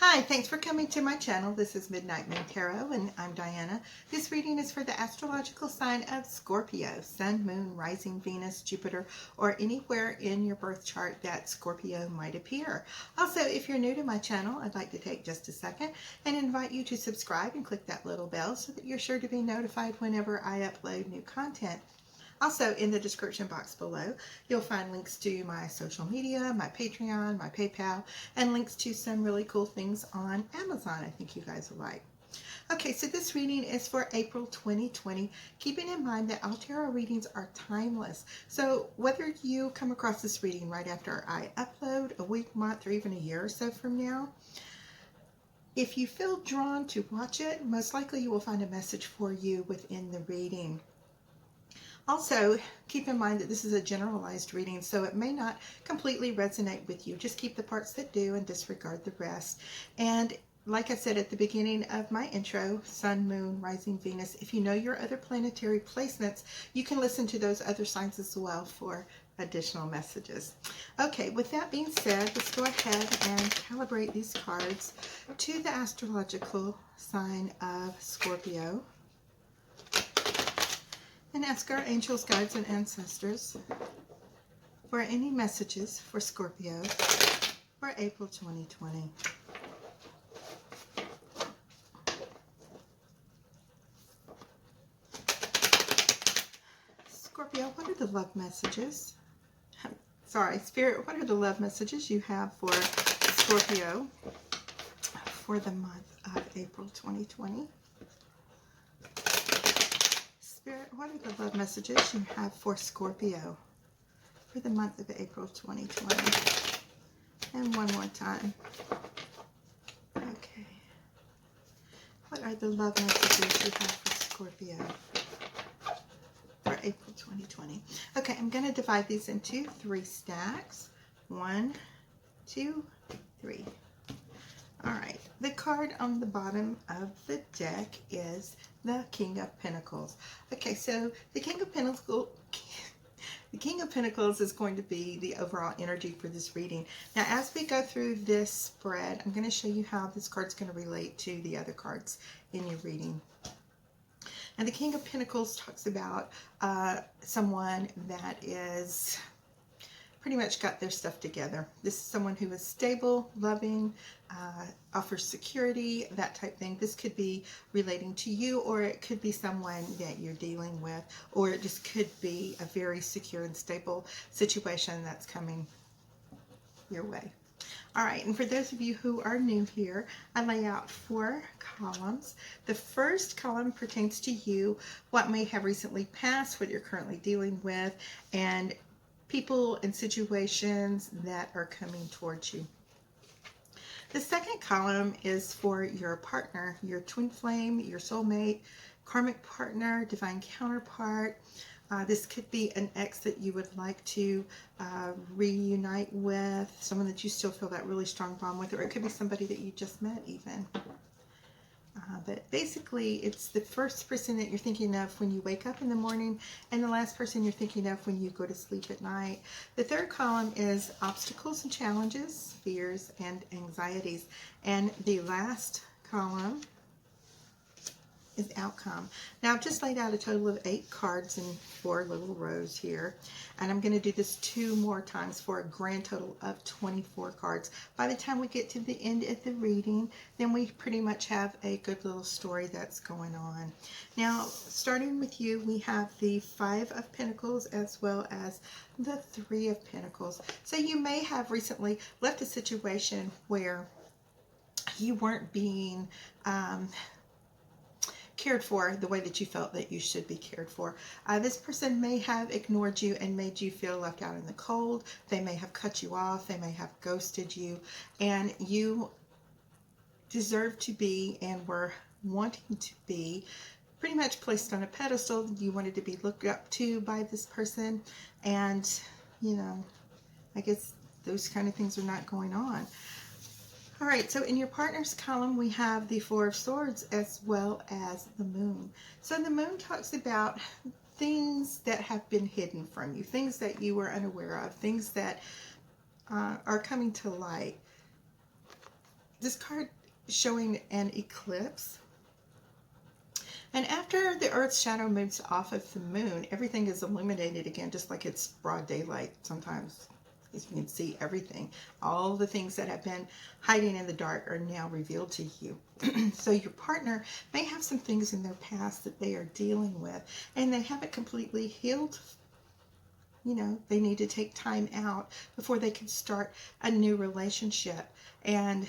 Hi, thanks for coming to my channel. This is Midnight Moon Tarot and I'm Diana. This reading is for the astrological sign of Scorpio, Sun, Moon, Rising, Venus, Jupiter, or anywhere in your birth chart that Scorpio might appear. Also, if you're new to my channel, I'd like to take just a second and invite you to subscribe and click that little bell so that you're sure to be notified whenever I upload new content. Also, in the description box below, you'll find links to my social media, my Patreon, my PayPal, and links to some really cool things on Amazon I think you guys will like. Okay, so this reading is for April 2020, keeping in mind that all tarot readings are timeless. So whether you come across this reading right after I upload, a week, month, or even a year or so from now, if you feel drawn to watch it, most likely you will find a message for you within the reading. Also, keep in mind that this is a generalized reading, so it may not completely resonate with you. Just keep the parts that do and disregard the rest. And like I said at the beginning of my intro, Sun, Moon, Rising, Venus, if you know your other planetary placements, you can listen to those other signs as well for additional messages. Okay, with that being said, let's go ahead and calibrate these cards to the astrological sign of Scorpio. And ask our angels, guides, and ancestors for any messages for Scorpio for April 2020. Scorpio, what are the love messages? Sorry, Spirit, what are the love messages you have for Scorpio for the month of April 2020? Spirit, what are the love messages you have for Scorpio for the month of April 2020? And one more time. Okay. What are the love messages you have for Scorpio for April 2020? Okay, I'm going to divide these into 3 stacks. 1, 2, 3. All right, the card on the bottom of the deck is the King of Pentacles. Okay, so the King of Pentacles is going to be the overall energy for this reading. Now, as we go through this spread, I'm going to show you how this card's going to relate to the other cards in your reading. And the King of Pentacles talks about someone that is pretty much got their stuff together. This is someone who is stable, loving, offers security, that type thing. This could be relating to you, or it could be someone that you're dealing with, or it just could be a very secure and stable situation that's coming your way. All right, and for those of you who are new here, I lay out 4 columns. The first column pertains to you, what may have recently passed, what you're currently dealing with, and people and situations that are coming towards you. The second column is for your partner, your twin flame, your soulmate, karmic partner, divine counterpart. This could be an ex that you would like to reunite with, someone that you still feel that really strong bond with, or it could be somebody that you just met even. But basically, it's the first person that you're thinking of when you wake up in the morning and the last person you're thinking of when you go to sleep at night. The third column is obstacles and challenges, fears and anxieties. And the last column is outcome. Now, I've just laid out a total of 8 cards in 4 little rows here, and I'm going to do this 2 more times for a grand total of 24 cards. By the time we get to the end of the reading, then we pretty much have a good little story that's going on. Now, starting with you, we have the 5 of Pentacles as well as the 3 of Pentacles. So you may have recently left a situation where you weren't being cared for the way that you felt that you should be cared for. This person may have ignored you and made you feel left out in the cold. They may have cut you off. They may have ghosted you, and you deserve to be and were wanting to be pretty much placed on a pedestal. You wanted to be looked up to by this person, and you know, I guess those kind of things are not going on. All right, so in your partner's column, we have the 4 of Swords as well as the Moon. So the Moon talks about things that have been hidden from you, things that you were unaware of, things that are coming to light. this card showing an eclipse. And after the Earth's shadow moves off of the moon, everything is illuminated again, just like it's broad daylight sometimes. As you can see everything. All the things that have been hiding in the dark are now revealed to you. So your partner may have some things in their past that they are dealing with, and they haven't completely healed. You know, they need to take time out before they can start a new relationship and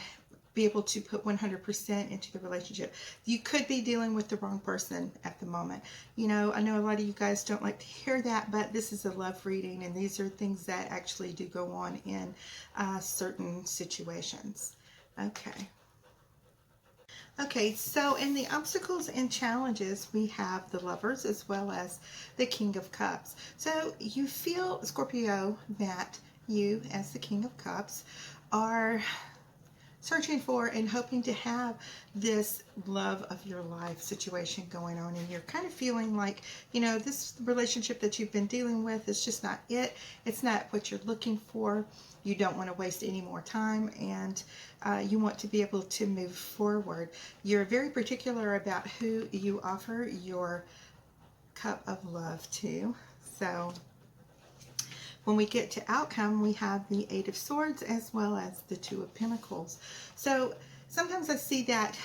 be able to put 100% into the relationship. You could be dealing with the wrong person at the moment. You know, I know a lot of you guys don't like to hear that, but this is a love reading, and these are things that actually do go on in certain situations. Okay. Okay, so in the obstacles and challenges, we have the Lovers as well as the King of Cups. So you feel, Scorpio, that you, as the King of Cups, are searching for and hoping to have this love of your life situation going on, and you're kind of feeling like, you know, this relationship that you've been dealing with is just not it. It's not what you're looking for. You don't want to waste any more time, and you want to be able to move forward. You're very particular about who you offer your cup of love to. So when we get to outcome, we have the Eight of Swords as well as the Two of Pentacles. So sometimes I see that,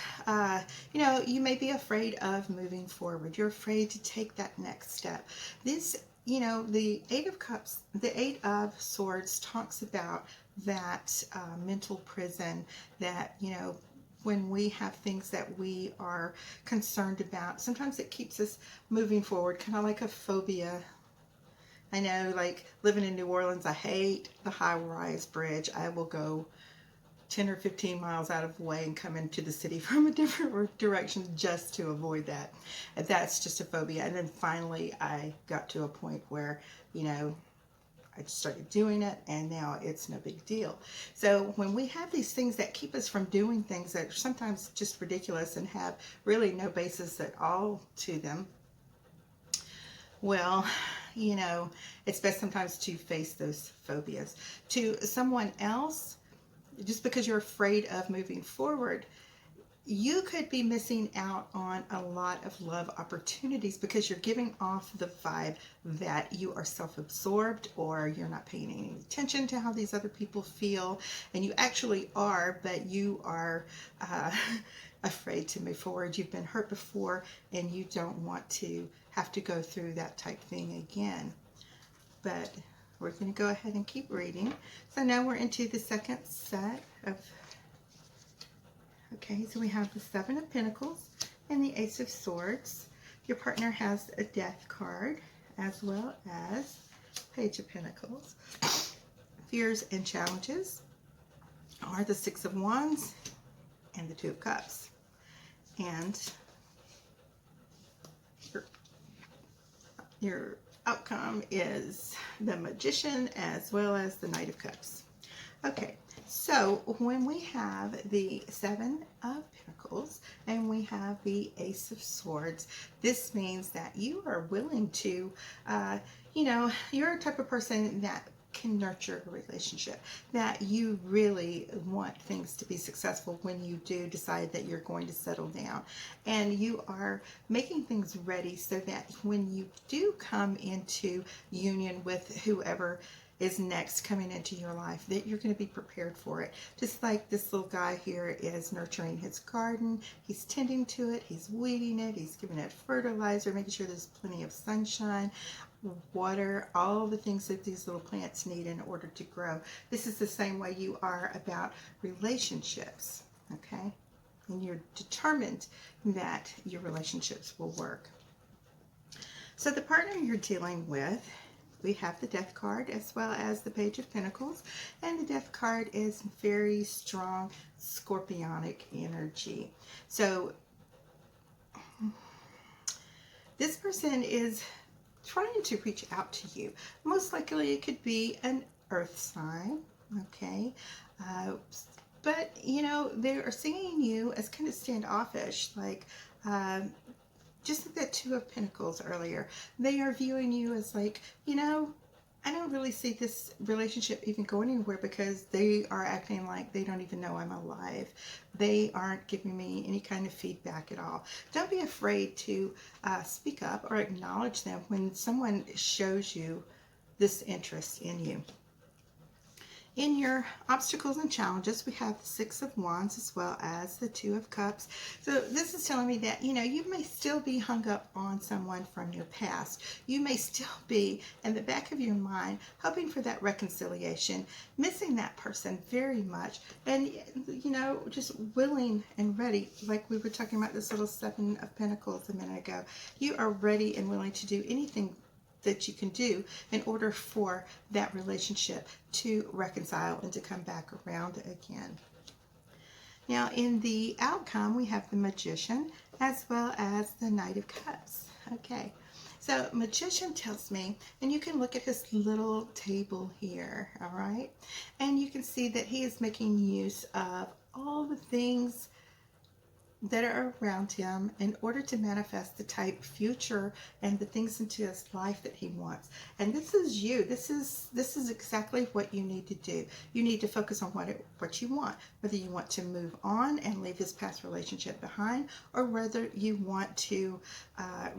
you know, you may be afraid of moving forward. You're afraid to take that next step. This, you know, the Eight of Cups, the Eight of Swords talks about that mental prison that, you know, when we have things that we are concerned about, sometimes it keeps us moving forward, kind of like a phobia. I know, like living in New Orleans, I hate the high-rise bridge. I will go 10 or 15 miles out of the way and come into the city from a different direction just to avoid that. And that's just a phobia. And then finally, I got to a point where, you know, I started doing it, and now it's no big deal. So when we have these things that keep us from doing things that are sometimes just ridiculous and have really no basis at all to them, well, you know, it's best sometimes to face those phobias. To someone else, just because you're afraid of moving forward, you could be missing out on a lot of love opportunities because you're giving off the vibe that you are self-absorbed, or you're not paying any attention to how these other people feel. And you actually are, but you are afraid to move forward. You've been hurt before, and you don't want to have to go through that type thing again. But we're going to go ahead and keep reading. So now we're into the second set of, okay, so we have the Seven of Pentacles and the Ace of Swords. Your partner has a Death card as well as Page of Pentacles. Fears and challenges are the Six of Wands and the Two of Cups. And your outcome is the Magician as well as the Knight of Cups. Okay, so when we have the Seven of Pentacles and we have the Ace of Swords, this means that you are willing to, you know, you're a type of person that can nurture a relationship, that you really want things to be successful when you do decide that you're going to settle down, and you are making things ready so that when you do come into union with whoever is next coming into your life, that you're going to be prepared for it. Just like this little guy here is nurturing his garden, he's tending to it, he's weeding it, he's giving it fertilizer, making sure there's plenty of sunshine, water, all the things that these little plants need in order to grow. This is the same way you are about relationships, okay? And you're determined that your relationships will work. So the partner you're dealing with, we have the Death card as well as the Page of Pentacles, and the Death card is very strong scorpionic energy. So this person is trying to reach out to you. Most likely it could be an earth sign, okay? But, you know, they are seeing you as kind of standoffish, like, just like that Two of Pentacles earlier. They are viewing you as like, you know, I don't really see this relationship even going anywhere because they are acting like they don't even know I'm alive. They aren't giving me any kind of feedback at all. Don't be afraid to speak up or acknowledge them when someone shows you this interest in you. In your obstacles and challenges, we have the Six of Wands as well as the Two of Cups. So this is telling me that, you may still be hung up on someone from your past. You may still be in the back of your mind hoping for that reconciliation, missing that person very much, and, just willing and ready, like we were talking about this little Seven of Pentacles a minute ago. You are ready and willing to do anything that you can do in order for that relationship to reconcile and to come back around again. Now, in the outcome, we have the Magician as well as the Knight of Cups. Okay, so Magician tells me, and you can look at his little table here, all right, and you can see that he is making use of all the things that are around him in order to manifest the type future and the things into his life that he wants. And this is you. This is exactly what you need to do. You need to focus on what you want, whether you want to move on and leave this past relationship behind, or whether you want to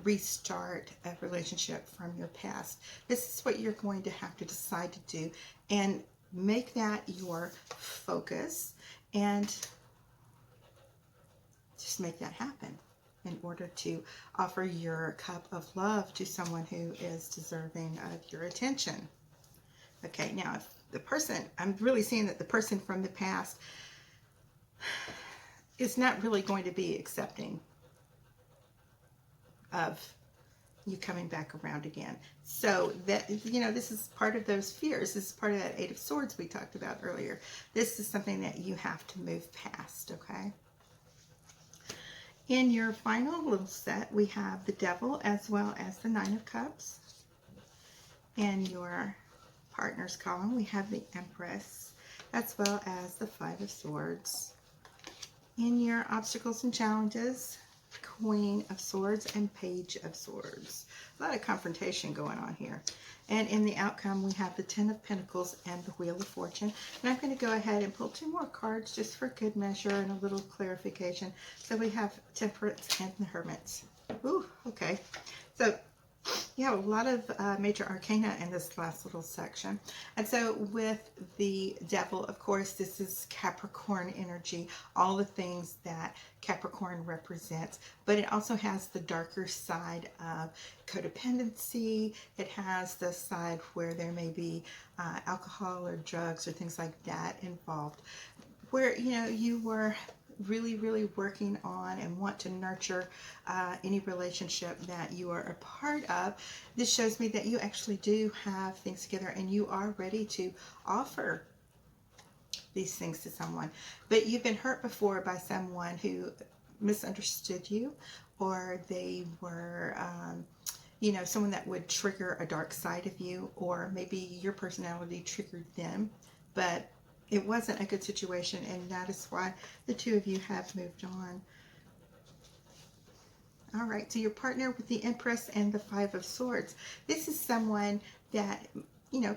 restart a relationship from your past. This is what you're going to have to decide to do, and make that your focus, and just make that happen in order to offer your cup of love to someone who is deserving of your attention. Okay, now if the person, I'm really seeing that the person from the past is not really going to be accepting of you coming back around again. So that, this is part of those fears. This is part of that Eight of Swords we talked about earlier. This is something that you have to move past, okay? In your final little set, we have the Devil as well as the Nine of Cups. In your partner's column, we have the Empress as well as the Five of Swords. In your obstacles and challenges, Queen of Swords and Page of Swords. A lot of confrontation going on here. And in the outcome, we have the Ten of Pentacles and the Wheel of Fortune. And I'm going to go ahead and pull 2 more cards just for good measure and a little clarification. So we have Temperance and the Hermit. Ooh, okay. So you have a lot of major arcana in this last little section. And so with the Devil, of course, this is Capricorn energy, all the things that Capricorn represents, but it also has the darker side of codependency. It has the side where there may be alcohol or drugs or things like that involved, where, you were really working on and want to nurture any relationship that you are a part of. This shows me that you actually do have things together and you are ready to offer these things to someone. But you've been hurt before by someone who misunderstood you, or they were someone that would trigger a dark side of you, or maybe your personality triggered them, but it wasn't a good situation, and that is why the two of you have moved on. All right, so your partner with the Empress and the Five of Swords. This is someone that,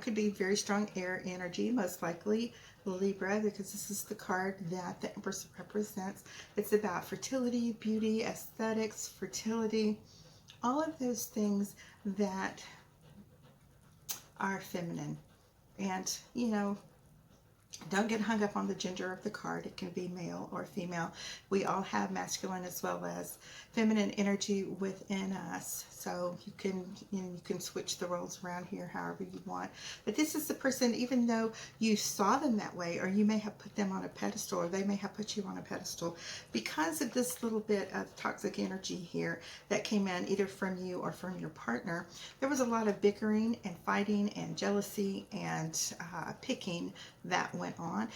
could be very strong air energy, most likely Libra, because this is the card that the Empress represents. It's about fertility, beauty, aesthetics, fertility, all of those things that are feminine. And, don't get hung up on the gender of the card. It can be male or female. We all have masculine as well as feminine energy within us. So you can switch the roles around here however you want. But this is the person, even though you saw them that way, or you may have put them on a pedestal, or they may have put you on a pedestal, because of this little bit of toxic energy here that came in either from you or from your partner, there was a lot of bickering and fighting and jealousy and picking that went on.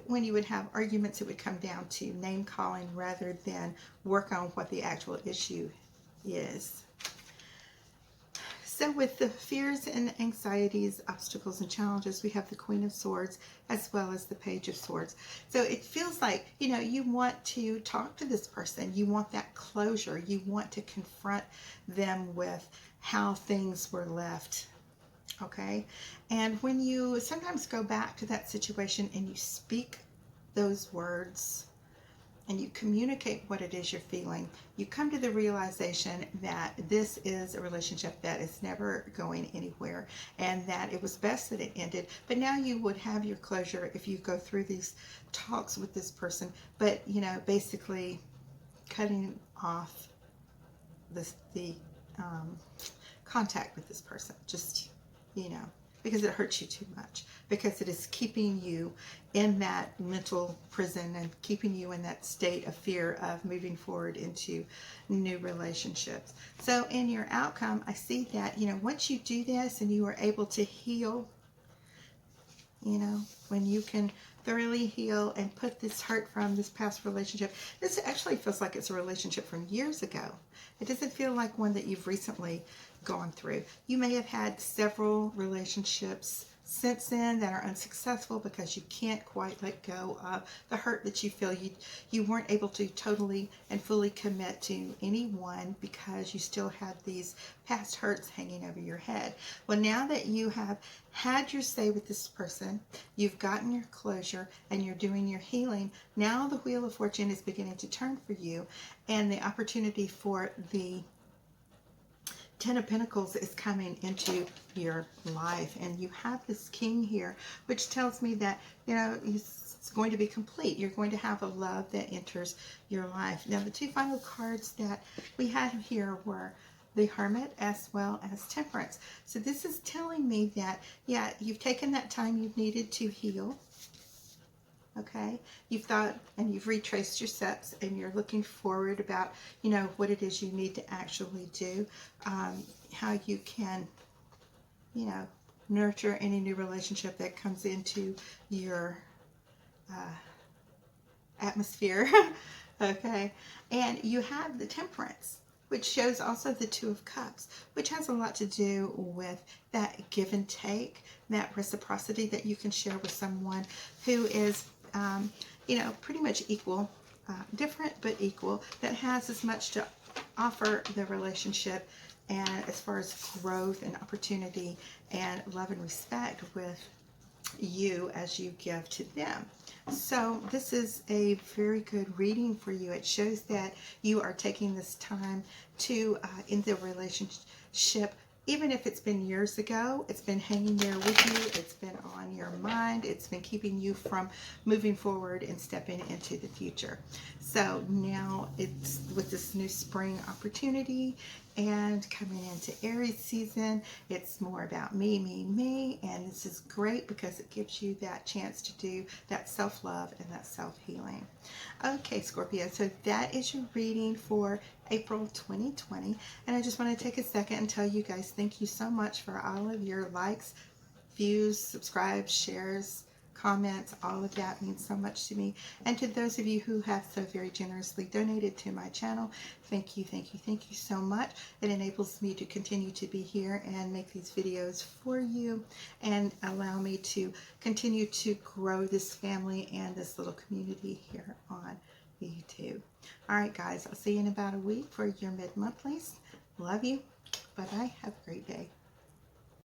When you would have arguments, it would come down to name calling rather than work on what the actual issue is. So with the fears and anxieties, obstacles and challenges, we have the Queen of Swords as well as the Page of Swords. So it feels like, you want to talk to this person. You want that closure. You want to confront them with how things were left okay? And when you sometimes go back to that situation and you speak those words and you communicate what it is you're feeling, you come to the realization that this is a relationship that is never going anywhere and that it was best that it ended. But now you would have your closure if you go through these talks with this person, but you know, basically cutting off the contact with this person, just, you know, because it hurts you too much, because it is keeping you in that mental prison and keeping you in that state of fear of moving forward into new relationships. So in your outcome, I see that, you know, once you do this and you are able to heal, you know, when you can thoroughly heal and put this hurt from this past relationship, this actually feels like it's a relationship from years ago. It doesn't feel like one that you've recently gone through. You may have had several relationships since then that are unsuccessful because you can't quite let go of the hurt that you feel. You weren't able to totally and fully commit to anyone because you still had these past hurts hanging over your head. Well, now that you have had your say with this person, you've gotten your closure and you're doing your healing, now the Wheel of Fortune is beginning to turn for you, and the opportunity for the Ten of Pentacles is coming into your life, and you have this King here, which tells me that, you know, it's going to be complete. You're going to have a love that enters your life. Now, the two final cards that we had here were the Hermit as well as Temperance. So this is telling me that, yeah, you've taken that time you've needed to heal. Okay, you've thought and you've retraced your steps and you're looking forward about, you know, what it is you need to actually do, how you can, you know, nurture any new relationship that comes into your atmosphere. Okay, and you have the Temperance, which shows also the Two of Cups, which has a lot to do with that give and take, that reciprocity that you can share with someone who is you know, pretty much equal, different but equal, that has as much to offer the relationship, and as far as growth and opportunity and love and respect with you as you give to them. So this is a very good reading for you. It shows that you are taking this time to end the relationship. Even if it's been years ago, it's been hanging there with you, it's been on your mind, it's been keeping you from moving forward and stepping into the future. So now it's with this new spring opportunity and coming into Aries season, it's more about me, me, me, and this is great because it gives you that chance to do that self-love and that self-healing. Okay, Scorpio, so that is your reading for April 2020, and I just want to take a second and tell you guys thank you so much for all of your likes, views, subscribes, shares, comments. All of that means so much to me, and to those of you who have so very generously donated to my channel, thank you, thank you, thank you so much. It enables me to continue to be here and make these videos for you and allow me to continue to grow this family and this little community here on YouTube. All right, guys, I'll see you in about a week for your mid-monthlies. Love you. Bye-bye. Have a great day.